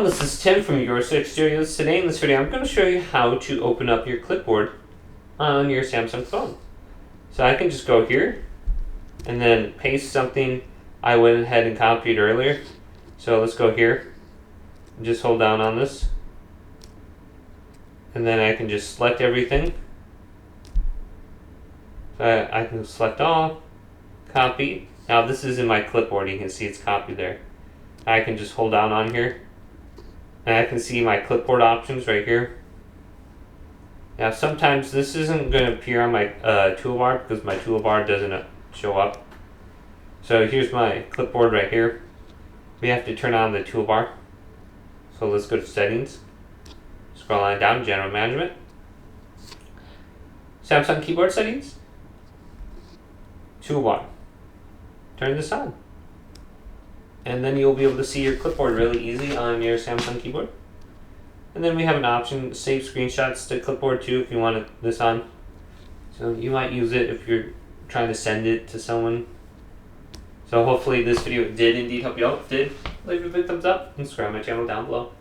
this is Tim from Your Six Studios. Today in this video I'm going to show you how to open up your clipboard on your Samsung phone. So I can just go here and then paste something I went ahead and copied earlier. So let's go here and just hold down on this. And then I can just select everything. So I can select all, copy. Now this is in my clipboard, you can see it's copied there. I can just hold down on here. And I can see my clipboard options right here. Now sometimes this isn't going to appear on my toolbar because my toolbar doesn't show up. So here's my clipboard right here. We have to turn on the toolbar. So let's go to settings. Scroll on down, general management. Samsung keyboard settings. Toolbar. Turn this on. And then you'll be able to see your clipboard really easy on your Samsung keyboard. And then we have an option, save screenshots to clipboard too if you want this on. So you might use it if you're trying to send it to someone. So hopefully this video did indeed help you out. If it did, leave a big thumbs up and subscribe to my channel down below.